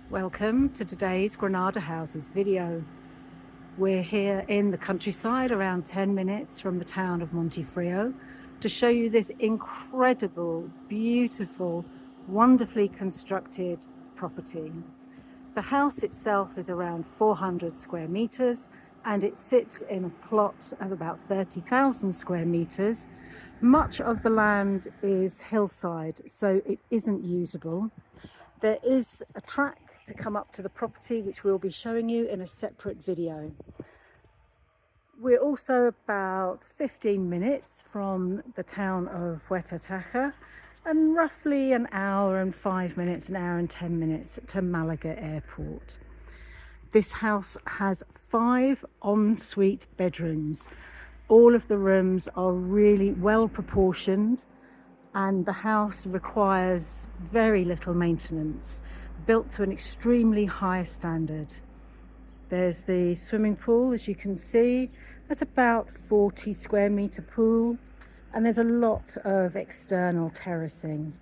Welcome to today's Granada Houses video. We're here in the countryside around 10 minutes from the town of Montefrio to show you this incredible, beautiful, wonderfully constructed property. The house itself is around 400 square meters and it sits in a plot of about 30,000 square meters. Much of the land is hillside, so it isn't usable. There is a track to come up to the property, which we'll be showing you in a separate video. We're also about 15 minutes from the town of Huerta and roughly an hour and 5 minutes, an hour and 10 minutes to Malaga Airport. This house has 5 ensuite bedrooms. All of the rooms are really well proportioned and the house requires very little maintenance, built to an extremely high standard. There's the swimming pool, as you can see. That's about 40 square meter pool, and there's a lot of external terracing.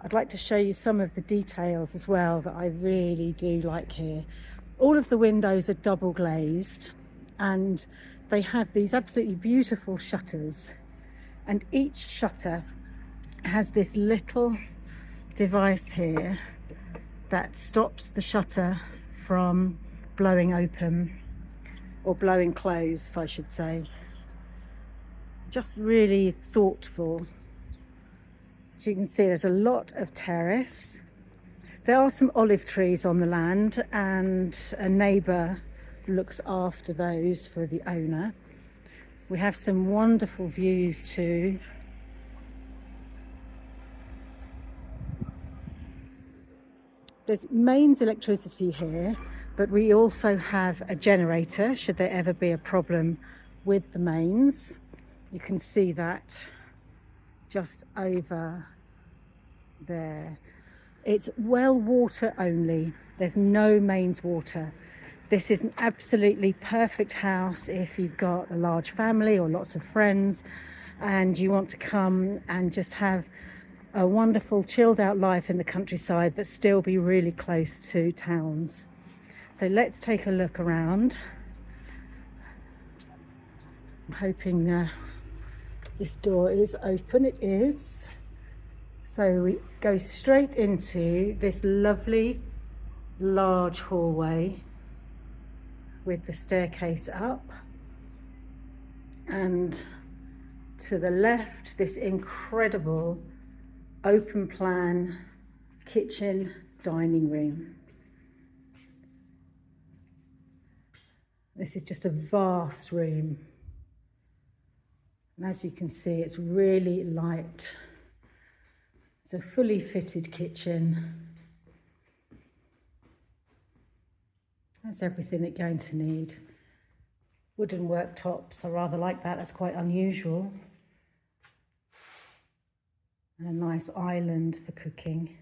I'd like to show you some of the details as well that I really do like here. All of the windows are double glazed and they have these absolutely beautiful shutters, and each shutter has this little device here that stops the shutter from blowing open, or blowing closed, I should say. Just really thoughtful. As you can see, there's a lot of terrace. There are some olive trees on the land and a neighbour looks after those for the owner. We have some wonderful views too. There's mains electricity here, but we also have a generator should there ever be a problem with the mains. You can see that just over there. It's well water only. There's no mains water. This is an absolutely perfect house if you've got a large family or lots of friends and you want to come and just have a wonderful chilled out life in the countryside but still be really close to towns. So let's take a look around. I'm hoping this door is open. It is. So we go straight into this lovely large hallway with the staircase up, and to the left this incredible open plan kitchen dining room. This is just a vast room, and as you can see, it's really light. It's a fully fitted kitchen. That's everything it's going to need. Wooden worktops, I rather like that, that's quite unusual. And a nice island for cooking,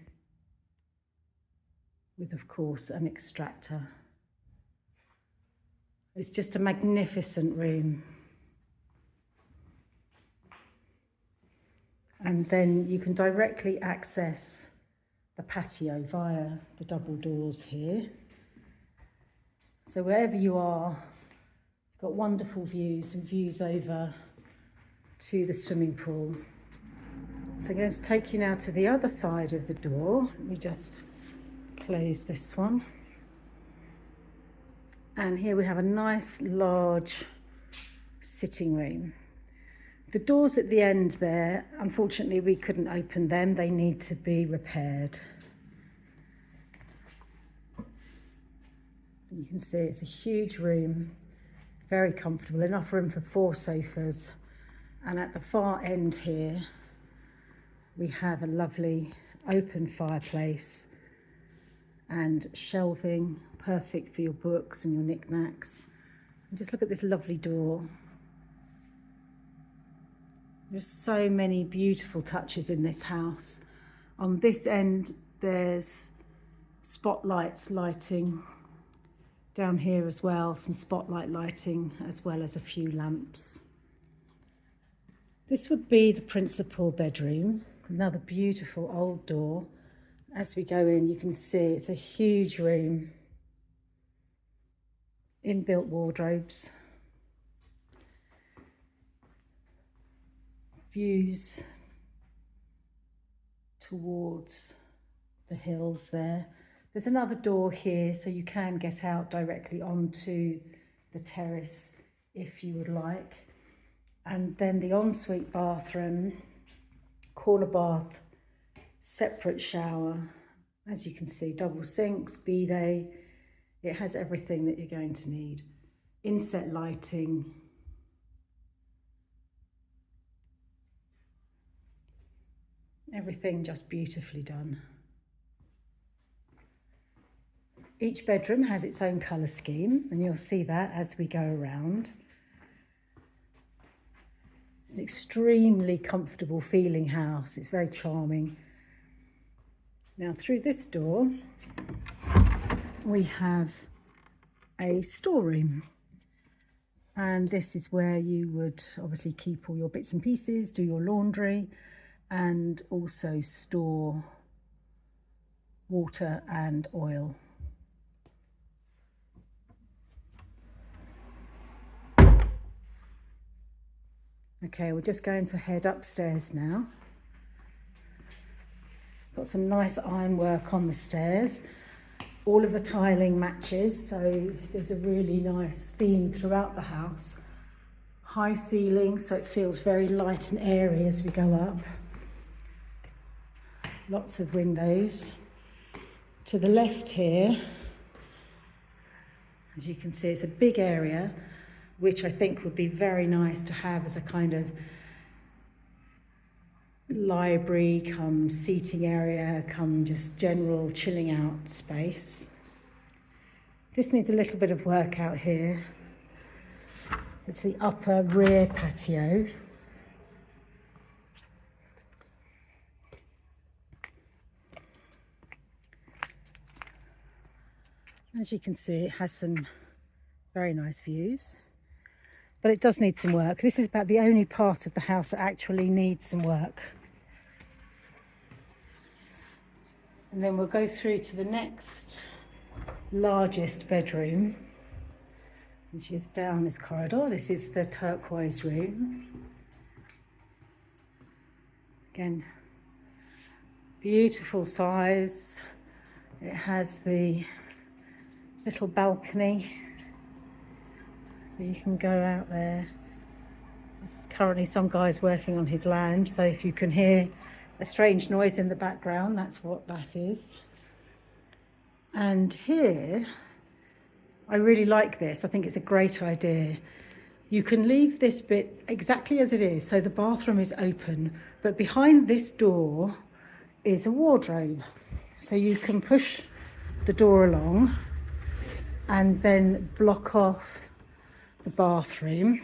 with of course an extractor. It's just a magnificent room. And then you can directly access the patio via the double doors here. So wherever you are, you've got wonderful views and views over to the swimming pool. So I'm going to take you now to the other side of the door. Let me just close this one. And here we have a nice large sitting room. The doors at the end there, unfortunately we couldn't open them. They need to be repaired. You can see it's a huge room, very comfortable, enough room for 4 sofas. And at the far end here, we have a lovely open fireplace and shelving, perfect for your books and your knickknacks. And just look at this lovely door. There's so many beautiful touches in this house. On this end, there's spotlights lighting. Down here as well, some spotlight lighting, as well as a few lamps. This would be the principal bedroom. Another beautiful old door, As we go in, you can see it's a huge room, inbuilt wardrobes, views towards the hills there. There's another door here, so you can get out directly onto the terrace if you would like. And then the ensuite bathroom, corner bath, separate shower. As you can see, double sinks, bidet. It has everything that you're going to need. Inset lighting. Everything just beautifully done. Each bedroom has its own colour scheme, and you'll see that as we go around. It's an extremely comfortable feeling house. It's very charming. Now through this door, we have a storeroom. And this is where you would obviously keep all your bits and pieces, do your laundry, and also store water and oil. Okay, we're just going to head upstairs now. Got some nice ironwork on the stairs. All of the tiling matches, so there's a really nice theme throughout the house. High ceiling, so it feels very light and airy as we go up. Lots of windows. To the left here, as you can see, it's a big area, which I think would be very nice to have as a kind of library, come seating area, come just general chilling out space. This needs a little bit of work out here. It's the upper rear patio. As you can see, it has some very nice views, but it does need some work. This is about the only part of the house that actually needs some work. And then we'll go through to the next largest bedroom, which is down this corridor. This is the turquoise room. Again, beautiful size. It has the little balcony, so you can go out there. There's currently some guy's working on his land, so if you can hear a strange noise in the background, that's what that is. And here, I really like this. I think it's a great idea. You can leave this bit exactly as it is, so the bathroom is open, but behind this door is a wardrobe. So you can push the door along and then block off the bathroom,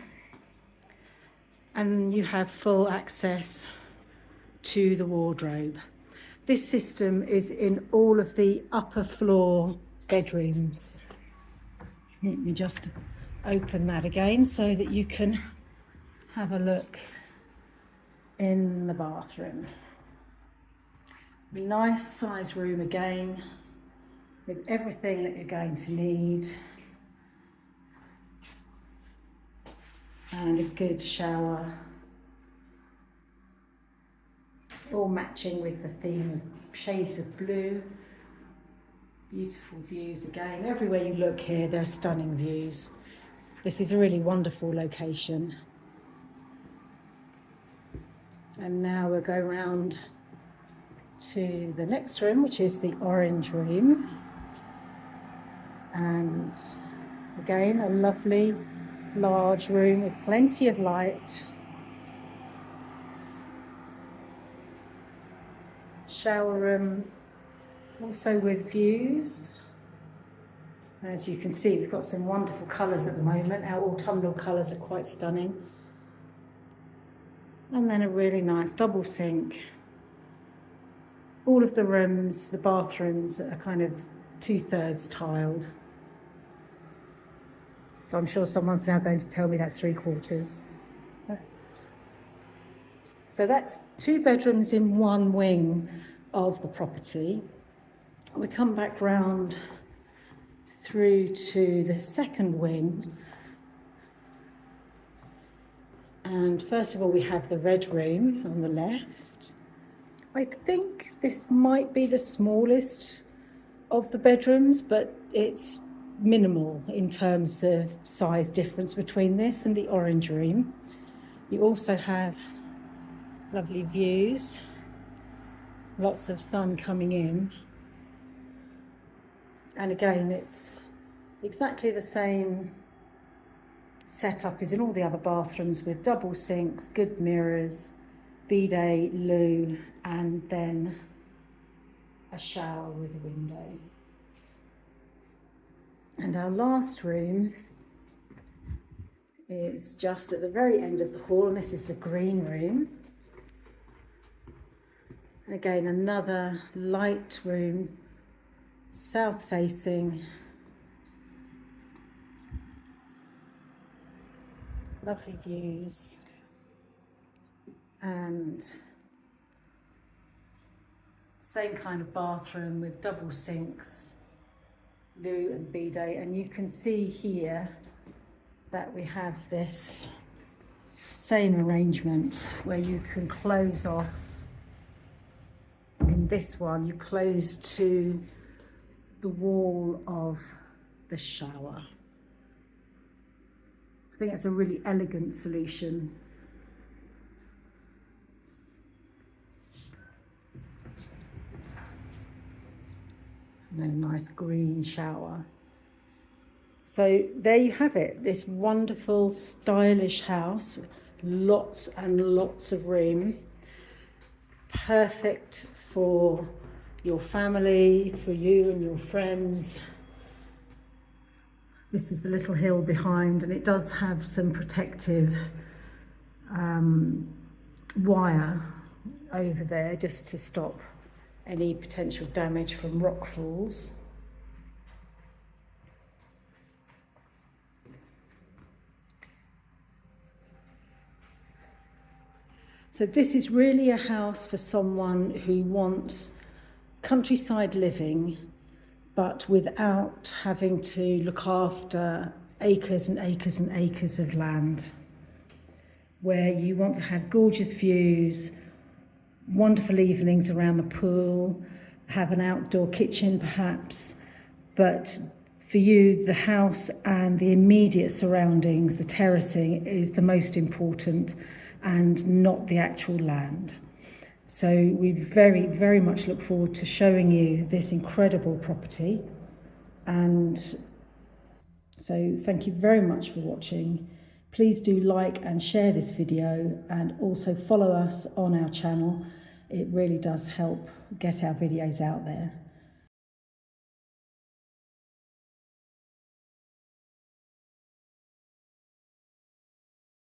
and you have full access to the wardrobe. This system is in all of the upper floor bedrooms. Let me just open that again so that you can have a look in the bathroom. Nice size room again, with everything that you're going to need. And a good shower. All matching with the theme of shades of blue. Beautiful views again. Everywhere you look here, there are stunning views. This is a really wonderful location. And now we'll go round to the next room, which is the orange room. And again, a lovely large room with plenty of light. Shower room, also with views. As you can see, we've got some wonderful colours at the moment. Our autumnal colours are quite stunning. And then a really nice double sink. All of the rooms, the bathrooms are kind of 2/3 tiled. So I'm sure someone's now going to tell me that's 3/4. So that's 2 bedrooms in one wing of the property. We come back round through to the second wing. And first of all, we have the red room on the left. I think this might be the smallest of the bedrooms, but it's minimal in terms of size difference between this and the orange room. You also have lovely views, lots of sun coming in. And again, it's exactly the same setup as in all the other bathrooms, with double sinks, good mirrors, bidet, loo, and then a shower with a window. And our last room is just at the very end of the hall, and this is the green room. And again, another light room, south facing. Lovely views. And same kind of bathroom with double sinks, loo and bidet. And you can see here that we have this same arrangement where you can close off. In this one, you close to the wall of the shower. I think it's a really elegant solution. And then a nice green shower. So there you have it, this wonderful, stylish house, lots and lots of room, perfect for your family, for you and your friends. This is the little hill behind, and it does have some protective wire over there just to stop any potential damage from rock falls. So this is really a house for someone who wants countryside living, but without having to look after acres and acres and acres of land, where you want to have gorgeous views, wonderful evenings around the pool, have an outdoor kitchen perhaps, but for you, the house and the immediate surroundings, the terracing, is the most important and not the actual land. So we very, very much look forward to showing you this incredible property. And so thank you very much for watching. Please do like and share this video, and also follow us on our channel. It really does help get our videos out there.